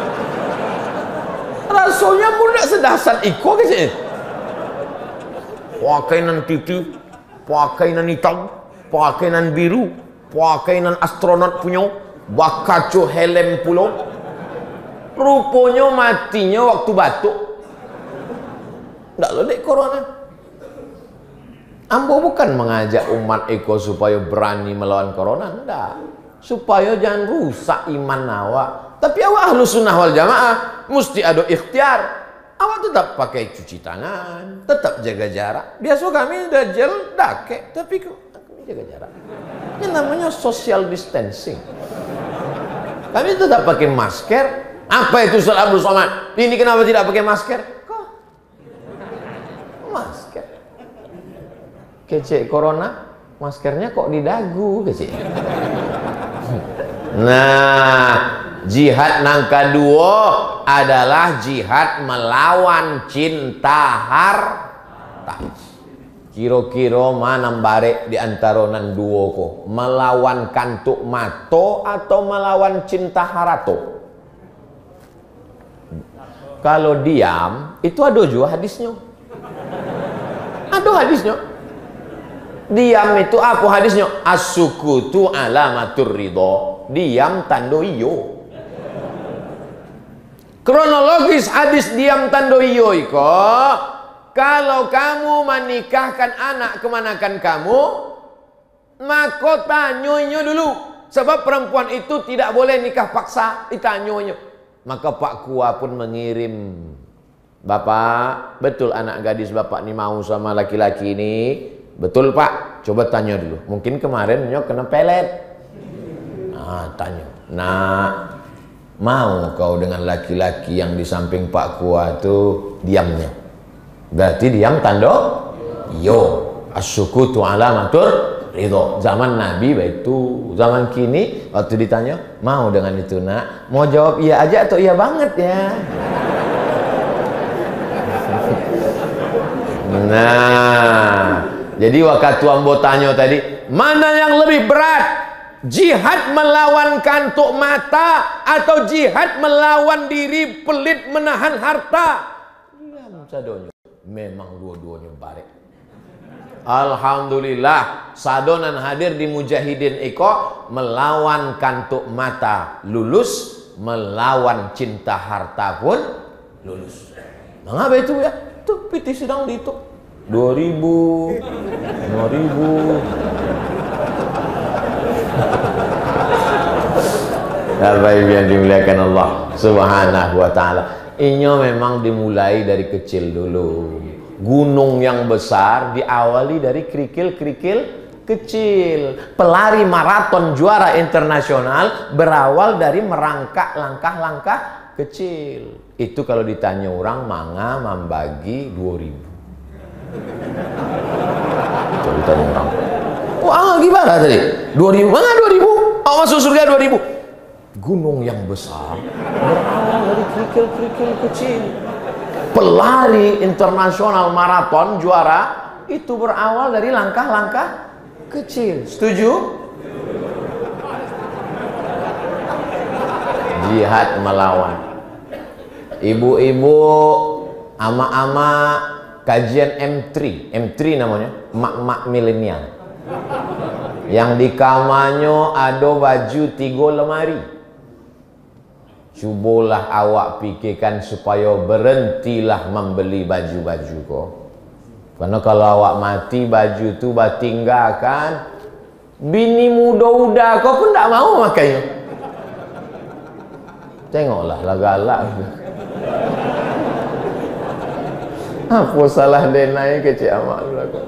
Rasanya pun tak sedasar iko kecik. Pakaian titik, pakaian hitam, pakaian biru, pakaian astronot punya, bakaco helm pulau. Rupanya matinya waktu batuk. Ndak ledek corona. Ambo bukan mengajak umat iko supaya berani melawan corona, ndak. Supaya jangan rusak iman awak. Tapi awak ahlu sunnah wal jamaah mesti ada ikhtiar. Awak tetap pakai cuci tangan, tetap jaga jarak. Biasa kami dajjal dake, tapi kami jaga jarak. Ini namanya social distancing. Kami tetap pakai masker. Apa itu Ustaz Abdul Somad? Ini kenapa tidak pakai masker? Kok? Masker. Kece corona, maskernya kok di dagu, kece. Nah, jihad nang kedua adalah jihad melawan cinta harta. Kira-kira mana barek di antara nan dua ko? Melawan kantuk mato atau melawan cinta harato? Kalau diam, itu ada juga hadisnya. Ada hadisnya. Diam itu apa hadisnya? As-sukutu alamatur ridho. Diam tando iyo. Kronologis hadis diam tando iyo iko, kalau kamu menikahkan anak kemanakan kamu, maka tanyonya dulu. Sebab perempuan itu tidak boleh nikah paksa, ditanyonya. Maka Pak Kua pun mengirim, Bapak, betul anak gadis Bapak ini mau sama laki-laki ini? Betul Pak, coba tanya dulu. Mungkin kemarin nyok kena pelet. Nah, tanya. Nah, mau kau dengan laki-laki yang di samping Pak Kua itu diamnya? Berarti diam tando? Yo, as-sukutu alamatur ridho. Zaman Nabi itu, zaman kini waktu ditanya mau dengan itu nak, mau jawab iya aja atau iya banget ya. Nah, jadi waktu ambo tanya tadi, mana yang lebih berat? Jihad melawan kantuk mata atau jihad melawan diri pelit menahan harta? Diam sadonya. Memang dua-duanya barek. Alhamdulillah sadonan hadir di Mujahidin Eko melawan kantuk mata lulus, melawan cinta harta pun lulus. Mengapa itu ya? Itu PT sedang dihitung 2000 5000. Bapak Ibu yang dimuliakan Allah Subhanahu wa taala. Inyo memang dimulai dari kecil dulu. Gunung yang besar diawali dari kerikil-kerikil kecil. Pelari maraton juara internasional berawal dari merangkak langkah-langkah kecil. Itu kalau ditanya orang manga membagi 2000. Kalau ditanya orang, wah gimana tadi? 2000, mana 2000? Oh masuk surga 2000. Gunung yang besar berawal dari kerikil-kerikil kecil. Pelari internasional maraton juara itu berawal dari langkah-langkah kecil. Setuju? Jihad melawan. Ibu-ibu, ama-ama kajian M3 namanya, mak-mak milenial. Yang di kamarnya ada baju 3 lemari. Cubalah awak pikirkan supaya berhentilah membeli baju-baju kok. Karena kalau awak mati baju tu tinggalkan, bini muda-muda kau pun tak mau makanya. Tengoklah galak. Apa salah denai kecil amak belakang.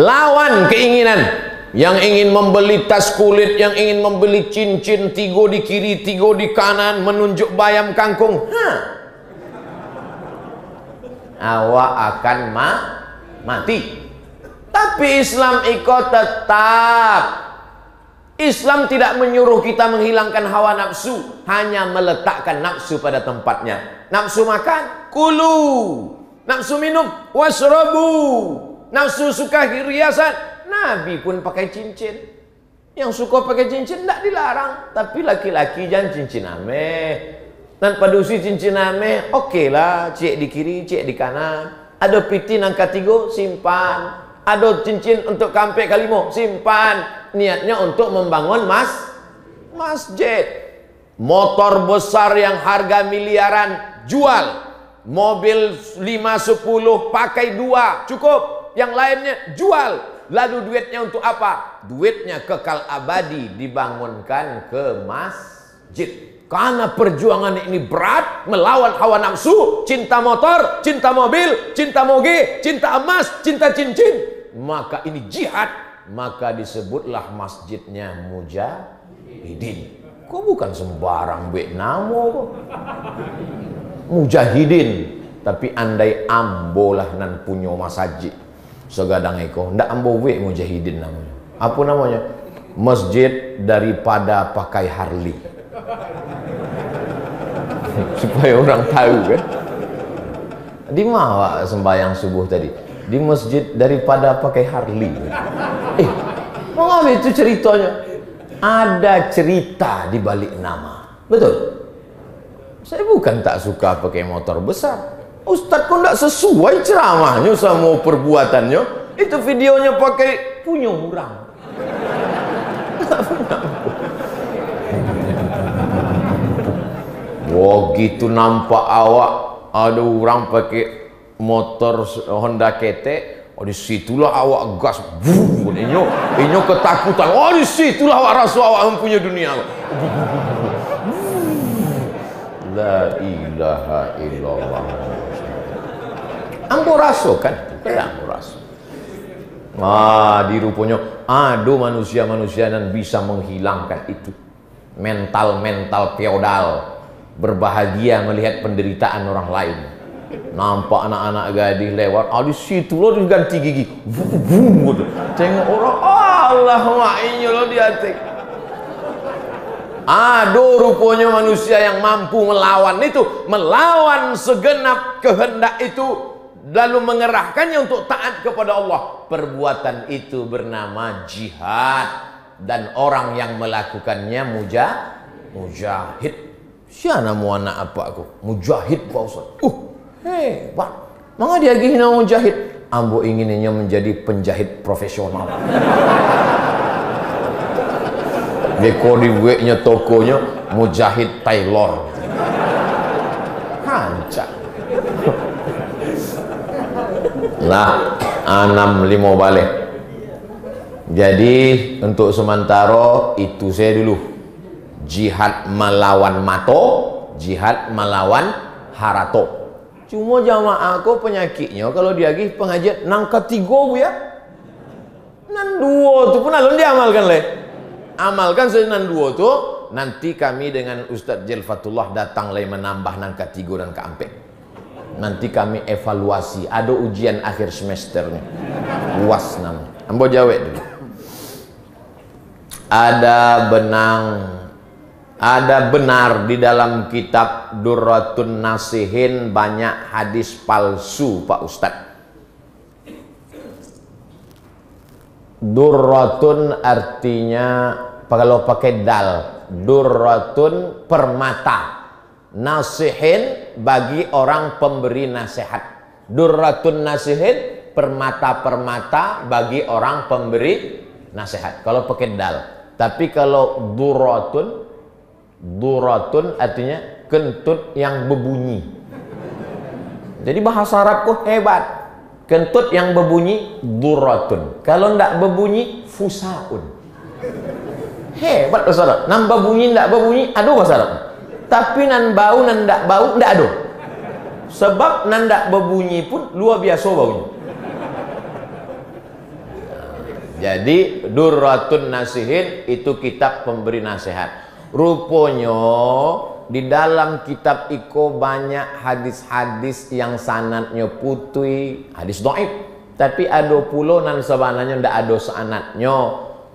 Lawan keinginan. Yang ingin membeli tas kulit, yang ingin membeli cincin 3 di kiri, 3 di kanan, menunjuk bayam kangkung. Awak akan mati. Tapi Islam ikut tetap. Islam tidak menyuruh kita menghilangkan hawa nafsu, hanya meletakkan nafsu pada tempatnya. Nafsu makan, kulu. Nafsu minum, wasrabu. Nafsu suka hiasan, Nabi pun pakai cincin. Yang suka pakai cincin tidak dilarang. Tapi laki-laki jangan cincin ameh. Tanpa dusi cincin ameh, oke lah. Cek di kiri, cek di kanan. Ada piti angka 3, simpan. Ada cincin untuk kampe kalimo, simpan. Niatnya untuk membangun masjid. Motor besar yang harga miliaran jual. Mobil 5-10 pakai 2 cukup. Yang lainnya jual. Lalu duitnya untuk apa? Duitnya kekal abadi, dibangunkan ke masjid. Karena perjuangan ini berat, melawan hawa nafsu, cinta motor, cinta mobil, cinta moge, cinta emas, cinta cincin. Maka ini jihad. Maka disebutlah masjidnya Mujahidin. Kok bukan sembarang namo kok. Mujahidin. Tapi andai ambolah nan punyo masjid segadang eko, ndak ambo Mujahidin namanya. Apa namanya? Masjid daripada pakai Harley. Supaya orang tahu kan. Di mana sembahyang subuh tadi? Di masjid daripada pakai Harley. Mengapa itu ceritanya? Ada cerita di balik nama. Betul? Saya bukan tak suka pakai motor besar. Ustadz kok tidak sesuai ceramahnya sama perbuatannya. Itu videonya pakai punya orang. Wah gitu nampak awak ada orang pakai motor Honda KT. Oh disitulah awak gas. Inyo ketakutan. Oh disitulah awak rasa awak mempunyai dunia. La ilaha illallah. Ambo raso kan? Ambo raso. Di rupanya ada manusia-manusia yang bisa menghilangkan itu. Mental-mental feodal. Berbahagia melihat penderitaan orang lain. Nampak anak-anak gadis lewat, di situ lo diganti gigi. Tengok orang, Allah maknya lo diatek. Aduh rupanya manusia yang mampu melawan itu, melawan segenap kehendak itu, lalu mengerahkannya untuk taat kepada Allah. Perbuatan itu bernama jihad, dan orang yang melakukannya mujahid. Siapa nama anak apa aku? Mujahid Pak Ustaz. Hebat. Maka dia gini mujahid. Ambo inginnya menjadi penjahit profesional. Dekor di weknya tokonya Mujahid Taylor. Hancur. Nah, 65 balik. Jadi untuk sementara itu saya dulu. Jihad melawan mato, jihad melawan harato. Cuma jamaah aku penyakitnya kalau dia lagi pengajian nang ketiga bu ya, nan dua tu pun alun diamalkan leh. Amalkan nan dua tu, nanti kami dengan Ustadz Jelfatullah datang leh menambah nang ketiga dan keempat. Nanti kami evaluasi, ada ujian akhir semesternya, UAS namanya. Ambo jawab dulu. Ada benar di dalam kitab Durratun Nasihin banyak hadis palsu Pak Ustadz. Durratun artinya kalau pakai dal, durratun permata, nasihin bagi orang pemberi nasihat. Durratun nasihin permata-permata bagi orang pemberi nasihat. Kalau pakai dal. Tapi kalau Duratun artinya kentut yang berbunyi. Jadi bahasa Arab kok hebat. Kentut yang berbunyi duratun. Kalau ndak berbunyi fusaun. Hebat bahasa Arab. Nan berbunyi ndak berbunyi ada bahasa Arab. Tapi nan bau nan ndak bau ndak ada. Sebab nan ndak berbunyi pun luar biasa baunya. Jadi Durratun Nasihin itu kitab pemberi nasihat. Rupanya di dalam kitab iko banyak hadis-hadis yang sanadnya putih, hadis dhaif. Tapi ada pula nan sebenarnya ndak ada sanadnya.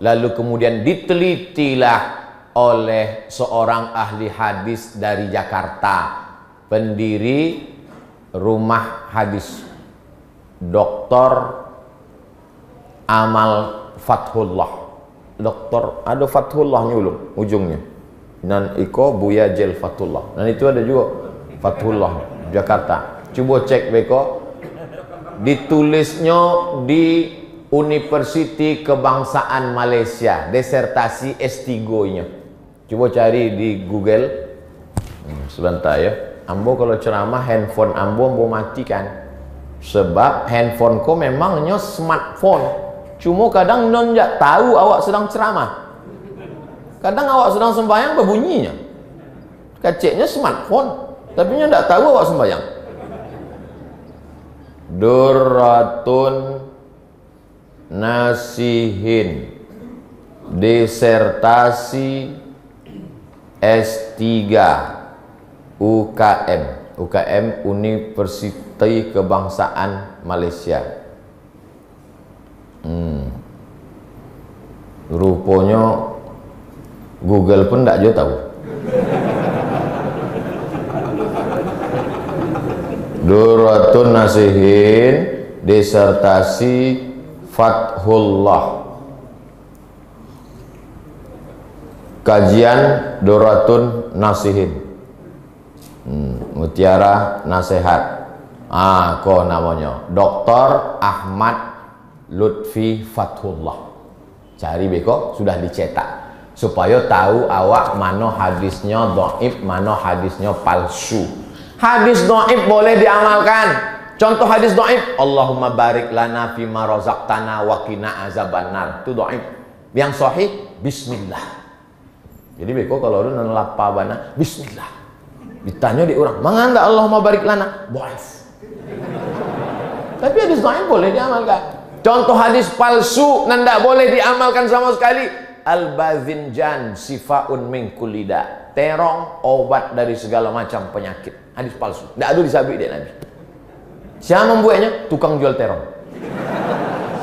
Lalu kemudian ditelitilah oleh seorang ahli hadis dari Jakarta, pendiri rumah hadis, Dr. Amal Fathullah. Doktor ada Fathullah nyulung ujungnya. Dan iko Buya Jelfatullah. Dan itu ada juga Fathullah Jakarta. Coba cek beko. Ditulisnya di Universiti Kebangsaan Malaysia, disertasi S3-nya. Coba cari di Google. Sebentar ya. Ambo kalau ceramah handphone ambo matikan. Sebab handphoneku memangnya smartphone. Cuma kadang non tak tahu awak sedang ceramah. Kadang awak sedang sembahyang berbunyinya. Kaciknya smartphone, tapi nya tak tahu awak sembahyang. Durratun Nasihin, disertasi S3 UKM. UKM Universitas Kebangsaan Malaysia. Rupanya Google pun tak jauh tahu. Durratun Nasihin, disertasi Fathullah. Kajian Durratun Nasihin. Mutiara Nasihat. Kok namanya Dr. Ahmad Lutfi Fathullah. Cari beko, sudah dicetak supaya tahu awak mana hadisnya dhaif, mana hadisnya palsu. Hadis dhaif boleh diamalkan. Contoh hadis dhaif, Allahumma barik lana fima razaqtana wa qina azabannar. Itu dhaif. Yang sahih bismillah. Jadi beko kalau lu ngelapa bana bismillah. Ditanya di orang, "Manganda Allahumma barik lana?" Dhaif. Tapi hadis dhaif boleh diamalkan. Contoh hadis palsu nanda boleh diamalkan sama sekali. Al-bazinjan sifaun min kulli da. Terong obat dari segala macam penyakit. Hadis palsu. Tidak ada disabik dia Nabi. Siapa membuatnya? Tukang jual terong.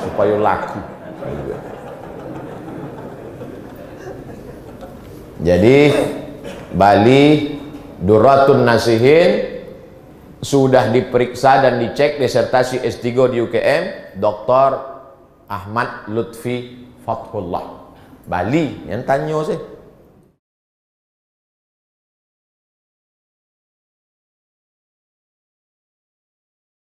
Supaya laku. Jadi Bali Durratun Nasihin sudah diperiksa dan dicek disertasi S3 di UKM Dr. Ahmad Lutfi Fathullah. Bali yang tanya sih.